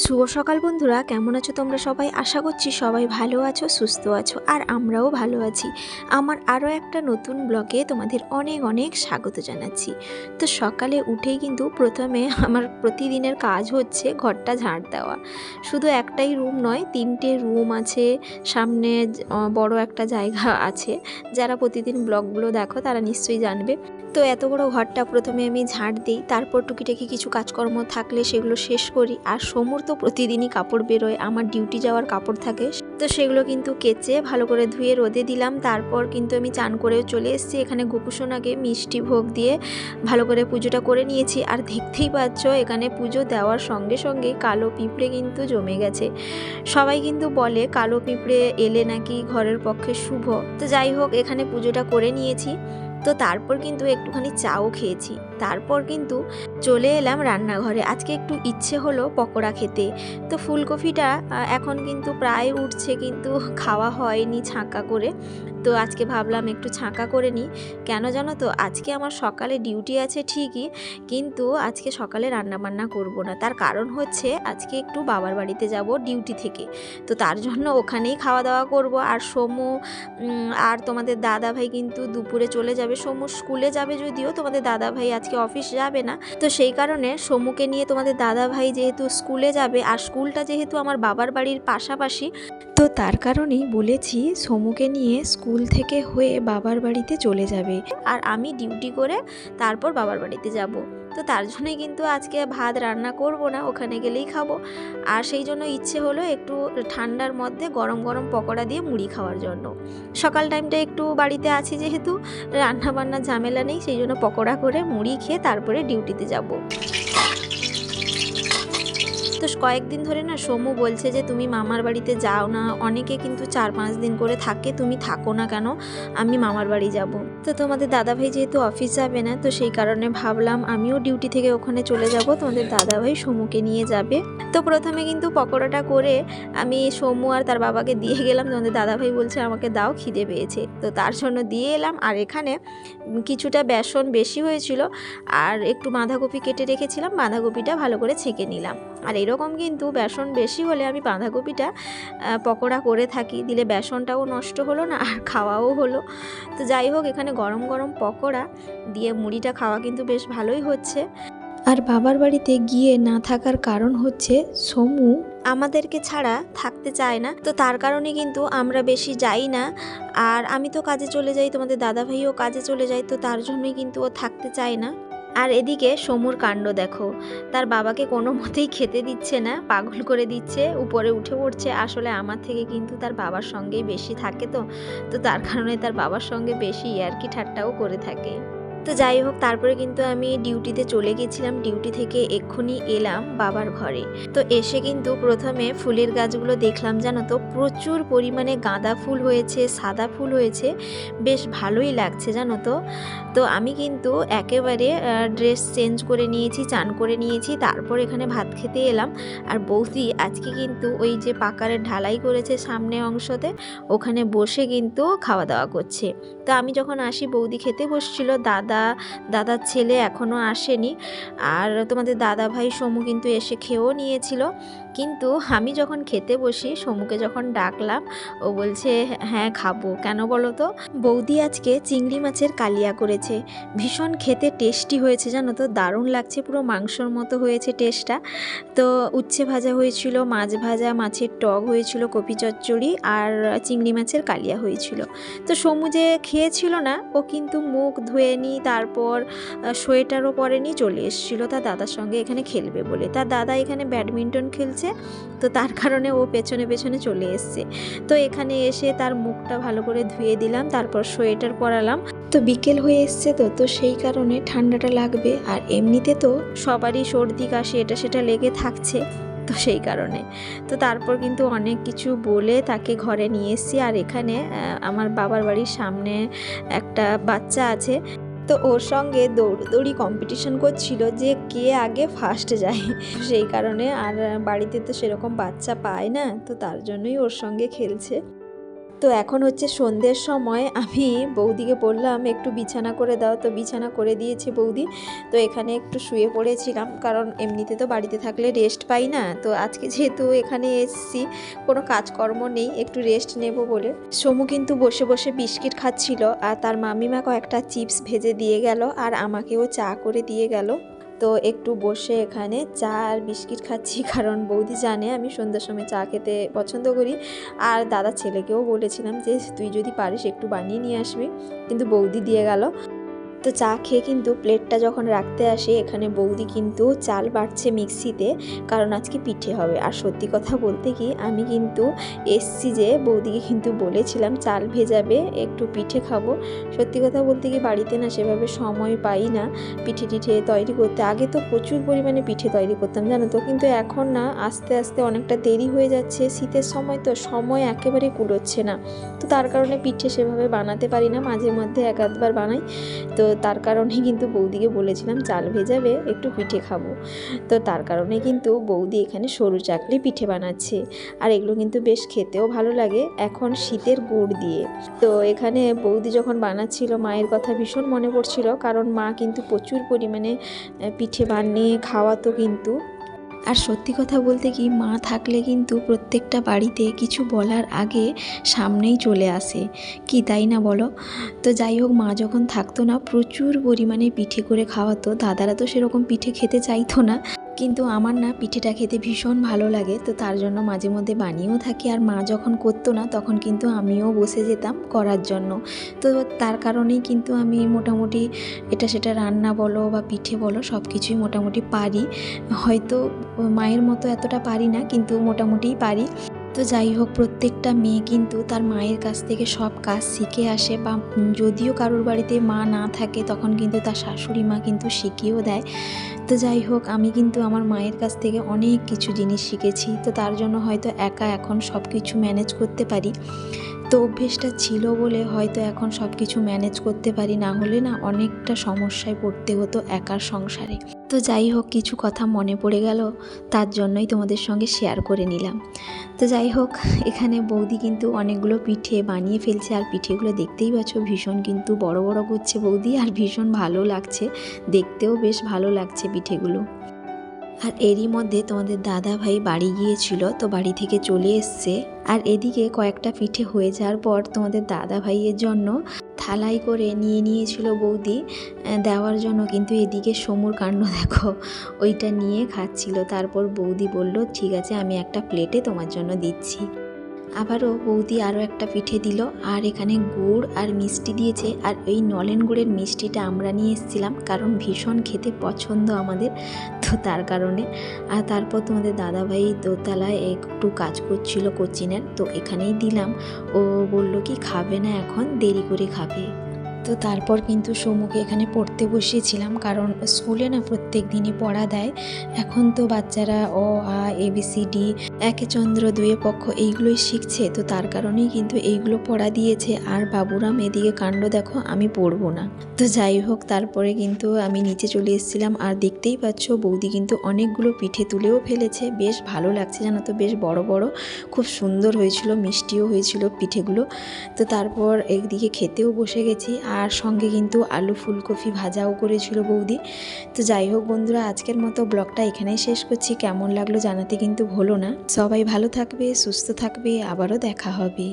শুভ সকাল বন্ধুরা, কেমন আছো তোমরা সবাই? আশা করছি সবাই ভালো আছো, সুস্থ আছো, আর আমরাও ভালো আছি। আমার আরও একটা নতুন ব্লগে তোমাদের অনেক অনেক স্বাগত জানাচ্ছি। তো সকালে উঠেই কিন্তু প্রথমে আমার প্রতিদিনের কাজ হচ্ছে ঘরটা ঝাড় দেওয়া। শুধু একটাই রুম নয়, 3টে রুম আছে, সামনে বড় একটা জায়গা আছে। যারা প্রতিদিন ব্লগগুলো দেখো তারা নিশ্চয়ই জানবে। তো এত বড় ঘরটা প্রথমে আমি ঝাড় দিই, তারপর টুকিটাকি কিছু কাজকর্ম থাকলে সেগুলো শেষ করি। আর সমুর তো প্রতিদিনই কাপড় বেরোয়, আমার ডিউটি যাওয়ার কাপড় থাকে, তো সেগুলো কিন্তু কেচে ভালো করে ধুয়ে রোদে দিলাম। তারপর কিন্তু আমি চান করেও চলে এসেছি। এখানে গোপুসোনাকে মিষ্টি ভোগ দিয়ে ভালো করে পুজোটা করে নিয়েছি। আর দেখতেই পাচ্ছ এখানে পুজো দেওয়ার সঙ্গে সঙ্গে কালো পিঁপড়ে কিন্তু জমে গেছে। সবাই কিন্তু বলে কালো পিঁপড়ে এলে নাকি ঘরের পক্ষে শুভ। তো যাই হোক, এখানে পুজোটা করে নিয়েছি। তো তারপর কিন্তু একটুখানি চাও খেয়েছি। তারপর কিন্তু চলে এলাম রান্নাঘরে। আজকে একটু ইচ্ছে হলো পকোড়া খেতে। তো ফুলকপিটা এখন কিন্তু প্রায় উঠছে, কিন্তু খাওয়া হয়নি ছাঁকা করে। তো আজকে ভাবলাম একটু ছাঁকা করে নিই। কেন জানো তো, আজকে আমার সকালে ডিউটি আছে ঠিকই, কিন্তু আজকে সকালে রান্নাবান্না করব না। তার কারণ হচ্ছে আজকে একটু বাবার বাড়িতে যাব ডিউটি থেকে। তো তার জন্য ওখানেই খাওয়া দাওয়া করব। আর সমু আর তোমাদের দাদা ভাই কিন্তু দুপুরে চলে যাবে। সমু স্কুলে যাবে যদিও, তোমাদের দাদা ভাই আজকে অফিস যাবে না। তো সেই কারণে সমুকে নিয়ে তোমাদের দাদা ভাই যেহেতু স্কুলে যাবে, আর স্কুলটা যেহেতু আমার বাবার বাড়ির পাশাপাশি, তো তার কারণেই বলেছি সমুকে নিয়ে স্কুল থেকে হয়ে বাবার বাড়িতে চলে যাবে, আর আমি ডিউটি করে তারপর বাবার বাড়িতে যাব। তো তার জন্যই কিন্তু আজকে ভাত রান্না করব না, ওখানে গেলেই খাবো। আর সেই জন্য ইচ্ছে হলো একটু ঠান্ডার মধ্যে গরম গরম পকোড়া দিয়ে মুড়ি খাওয়ার জন্য। সকাল টাইমটা একটু বাড়িতে আছি যেহেতু, রান্না বান্নার ঝামেলা নেই, সেই জন্য পকোড়া করে মুড়ি খেয়ে তারপরে ডিউটিতে যাব। তো কয়েকদিন ধরে না সমু বলছে যে তুমি মামার বাড়িতে যাও না, অনেকে কিন্তু 4-5 দিন করে থাকে, তুমি থাকো না কেন, আমি মামার বাড়ি যাব। তো তোমাদের দাদাভাই যেহেতু অফিস যাবে না, তো সেই কারণে ভাবলাম আমিও ডিউটি থেকে ওখানে চলে যাব, তোমাদের দাদাভাই সমুকে নিয়ে যাবে। তো প্রথমে কিন্তু পকোড়াটা করে আমি সমু আর তার বাবাকে দিয়ে গেলাম। তোমাদের দাদাভাই বলছে আমাকে দাও, খিদে পেয়েছে, তো তার জন্য দিয়ে এলাম। আর এখানে কিছুটা বেসন বেশি হয়েছিল, আর একটু বাঁধাকপি কেটে রেখেছিলাম, বাঁধাকপিটা ভালো করে ছেঁকে নিলাম। আর এরকম কিন্তু বেসন বেশি হলে আমি বাঁধাকপিটা পকোড়া করে থাকি, দিলে বেসনটাও নষ্ট হলো না আর খাওয়াও হলো। তো যাই হোক, এখানে গরম গরম পকোড়া দিয়ে মুড়িটা খাওয়া কিন্তু বেশ ভালোই হচ্ছে। আর বাবার বাড়িতে গিয়ে না থাকার কারণ হচ্ছে সমু আমাদেরকে ছাড়া থাকতে চায় না, তো তার কারণে কিন্তু আমরা বেশি যাই না। আর আমি তো কাজে চলে যাই, তোমাদের দাদাভাইও কাজে চলে যায়, তো তার জন্যই কিন্তু ও থাকতে চায় না। আর এদিকে সমুর কাণ্ড দেখো, তার বাবাকে কোনো মতেই খেতে দিচ্ছে না, পাগল করে দিচ্ছে, উপরে উঠে পড়ছে। আসলে আমার থেকে কিন্তু তার বাবার সঙ্গেই বেশি থাকে, তো তার কারণে তার বাবার সঙ্গে বেশি ইয়ার্কি ঠাট্টাও করে থাকে। তো যাই হোক, তারপরে কিন্তু আমি ডিউটিতে চলে গেছিলাম। ডিউটি থেকে এক্ষুনি এলাম বাবার ঘরে। তো এসে কিন্তু প্রথমে ফুলের গাছগুলো দেখলাম, জানো তো প্রচুর পরিমাণে গাঁদা ফুল হয়েছে, সাদা ফুল হয়েছে, বেশ ভালোই লাগছে জানো তো। তো আমি কিন্তু একেবারে ড্রেস চেঞ্জ করে নিয়েছি, চান করে নিয়েছি, তারপর এখানে ভাত খেতে এলাম। আর বৌদি আজকে কিন্তু ওই যে পাকারের ঢালাই করেছে সামনে অংশতে, ওখানে বসে কিন্তু খাওয়া দাওয়া করছে। তো আমি যখন আসি বৌদি খেতে বসছিল, দাদার ছেলে এখনও আসেনি। আর তোমাদের দাদা ভাই সমু কিন্তু এসে খেয়েও নিয়েছিল। কিন্তু আমি যখন খেতে বসি, সমুকে যখন ডাকলাম, ও বলছে হ্যাঁ খাবো। কেন বলো তো? বৌদি আজকে চিংড়ি মাছের কালিয়া করেছে, ভীষণ খেতে টেস্টি হয়েছে জানো তো, দারুণ লাগছে, পুরো মাংসর মতো হয়েছে টেস্টটা। তো উচ্ছে ভাজা হয়েছিল, মাছ ভাজা, মাছের টক হয়েছিল, কপি চচ্চড়ি, আর চিংড়ি মাছের কালিয়া হয়েছিল। তো সমু যে খেয়েছিল না, ও কিন্তু মুখ ধুয়েনি, তারপর সোয়েটারও পরেনি, চলে এসেছিলো তার দাদার সঙ্গে এখানে খেলবে বলে। তার দাদা এখানে ব্যাডমিন্টন খেলছে, তো তার কারণে ও পেছনে পেছনে চলে এসছে। তো এখানে এসে তার মুখটা ভালো করে ধুয়ে দিলাম, তারপর সোয়েটার পরালাম। তো বিকেল হয়ে এসছে, তো সেই কারণে ঠান্ডাটা লাগবে, আর এমনিতে তো সবারই সর্দি কাশি এটা সেটা লেগে থাকছে, তো সেই কারণে। তো তারপর কিন্তু অনেক কিছু বলে তাকে ঘরে নিয়ে এসেছি। আর এখানে আমার বাবার বাড়ির সামনে একটা বাচ্চা আছে, তো ওর সঙ্গে দৌড়দৌড়ি কম্পিটিশন করছিল যে কে আগে ফার্স্ট যায়, সেই কারণে। আর বাড়িতে তো সেরকম বাচ্চা পায় না, তো তার জন্যই ওর সঙ্গে খেলছে। তো এখন হচ্ছে সন্ধ্যের সময়, আমি বৌদিকে বললাম একটু বিছানা করে দাও, তো বিছানা করে দিয়েছে বৌদি। তো এখানে একটু শুয়ে পড়েছিলাম, কারণ এমনিতে তো বাড়িতে থাকলে রেস্ট পাই না, তো আজকে যেহেতু এখানে এসেছি কোনো কাজকর্ম নেই, একটু রেস্ট নেব বলে। সমু কিন্তু বসে বসে বিস্কিট খাচ্ছিল, আর তার মামিমা কয়েকটা চিপস ভেজে দিয়ে গেল, আর আমাকেও চা করে দিয়ে গেল। তো একটু বসে এখানে চা আর বিস্কিট খাচ্ছি, কারণ বৌদি জানে আমি সন্ধ্যার সময় চা খেতে পছন্দ করি। আর দাদা ছেলেকেও বলেছিলাম যে তুই যদি পারিস একটু বানিয়ে নিয়ে আসবি, কিন্তু বৌদি দিয়ে গেল। তো চা খেয়ে কিন্তু প্লেটটা যখন রাখতে আসে, এখানে বৌদি কিন্তু চাল বাটছে মিক্সিতে, কারণ আজকে পিঠে হবে। আর সত্যি কথা বলতে কি, আমি কিন্তু এসছি যে বৌদিকে কিন্তু বলেছিলাম চাল ভেজাবে, একটু পিঠে খাবো। সত্যি কথা বলতে কি, বাড়িতে না সেভাবে সময় পাই না পিঠে টিঠে তৈরি করতে। আগে তো প্রচুর পরিমাণে পিঠে তৈরি করতাম জানো তো, কিন্তু এখন না আস্তে আস্তে অনেকটা দেরি হয়ে যাচ্ছে, শীতের সময় তো সময় একেবারে কুলোচ্ছে না। তো তার কারণে পিঠে সেভাবে বানাতে পারি না, মাঝে মধ্যে এক আধবার বানাই। তো তার কারণে কিন্তু বৌদিকে বলেছিলাম চাল ভেজাবে, একটু পিঠে খাবো। তো তার কারণে কিন্তু বৌদি এখানে সরু চাকলি পিঠে বানাচ্ছে, আর এগুলো কিন্তু বেশ খেতেও ভালো লাগে এখন শীতের গুড় দিয়ে। তো এখানে বৌদি যখন বানাচ্ছিল, মায়ের কথা ভীষণ মনে পড়ছিল, কারণ মা কিন্তু প্রচুর পরিমাণে পিঠে বানিয়ে খাওয়াতো কিন্তু। আর সত্যি কথা বলতে কি, মা থাকলে কিন্তু প্রত্যেকটা বাড়িতে কিছু বলার আগে সামনেই চলে আসে, কি তাই না বলো? তো যাই হোক, মা যখন থাকতো না প্রচুর পরিমাণে পিঠে করে খাওয়াতো। দাদারা তো সেরকম পিঠে খেতে চাইতো না, কিন্তু আমার না পিঠেটা খেতে ভীষণ ভালো লাগে, তো তার জন্য মাঝে মধ্যে বানিয়েও থাকি। আর মা যখন করতো না তখন কিন্তু আমিও বসে যেতাম করার জন্য। তো তার কারণেই কিন্তু আমি মোটামুটি এটা সেটা রান্না বলো বা পিঠে বলো সব কিছুই মোটামুটি পারি। হয়তো মায়ের মতো এতটা পারি না, কিন্তু মোটামুটিই পারি। তো যাই হোক, প্রত্যেকটা মেয়ে কিন্তু তার মায়ের কাছ থেকে সব কাজ শিখে আসে, বা যদিও কারোর বাড়িতে মা না থাকে তখন কিন্তু তার শাশুড়ি মা কিন্তু শিখিয়েও দেয়। তো যাই হোক, আমি কিন্তু আমার মায়ের কাছ থেকে অনেক কিছু জিনিস শিখেছি, তো তার জন্য হয়তো একা এখন সব কিছু ম্যানেজ করতে পারি। তো অভ্যেসটা ছিল বলে হয়তো এখন সব কিছু ম্যানেজ করতে পারি, না হলে না অনেকটা সমস্যায় পড়তে হতো একার সংসারে। তো যাই হোক, কিছু কথা মনে পড়ে গেল, তার জন্যই তোমাদের সঙ্গে শেয়ার করে নিলাম। তো যাই হোক, এখানে বৌদি কিন্তু অনেকগুলো পিঠে বানিয়ে ফেলছে, আর পিঠেগুলো দেখতেই পাচ্ছ ভীষণ কিন্তু বড় বড় করছে বৌদি, আর ভীষণ ভালো লাগছে, দেখতেও বেশ ভালো লাগছে পিঠেগুলো। আর এরই মধ্যে তোমাদের দাদা ভাই বাড়ি গিয়েছিল, তো বাড়ি থেকে চলে এসছে। আর এদিকে কয়েকটা পিঠে হয়ে যাওয়ার পর তোমাদের দাদা ভাইয়ের জন্য থালাই করে নিয়ে নিয়েছিল বৌদি দেওয়ার জন্য, কিন্তু এদিকে সমুর কাণ্ড দেখো, ওইটা নিয়ে খাচ্ছিল। তারপর বৌদি বলল ঠিক আছে, আমি একটা প্লেটে তোমার জন্য দিচ্ছি। আবারও বৌদি আরও একটা পিঠে দিল, আর এখানে গুড় আর মিষ্টি দিয়েছে। আর এই নলেন গুড়ের মিষ্টিটা আমরা নিয়ে এসেছিলাম, কারণ ভীষণ খেতে পছন্দ আমাদের, তো তার কারণে। আর তারপর তোমাদের দাদাভাই দোতলায় একটু কাজ করছিল কোচিনের, তো এখানেই দিলাম। ও বলল কি খাবে না, এখন দেরি করে খাবে। তো তারপর কিন্তু সমুকে এখানে পড়তে বসিয়েছিলাম, কারণ স্কুলে না প্রত্যেক দিনই পড়া দেয়। এখন তো বাচ্চারা অ আ ABCD, একে চন্দ্র দুয়ে পক্ষ এইগুলোই শিখছে, তো তার কারণেই কিন্তু এইগুলো পড়া দিয়েছে। আর বাবুরাম এদিকে কাণ্ড দেখো, আমি পড়বো না। তো যাই হোক, তারপরে কিন্তু আমি নিচে চলে এসেছিলাম, আর দেখতেই পাচ্ছ বৌদি কিন্তু অনেকগুলো পিঠে তুলেও ফেলেছে, বেশ ভালো লাগছে জানো তো, বেশ বড় বড়, খুব সুন্দর হয়েছিল, মিষ্টিও হয়েছিল পিঠেগুলো। তো তারপর একদিকে খেতেও বসে গেছি, আর সঙ্গে কিন্তু আলু ফুলকপি ভাজাও করেছিল বৌদি। তো যাই হোক বন্ধুরা, আজকের মতো ব্লগটা এখানেই শেষ করছি। কেমন লাগলো জানাতে কিন্তু ভুলো না। সবাই ভালো থাকবে, সুস্থ থাকবে, আবারও দেখা হবে।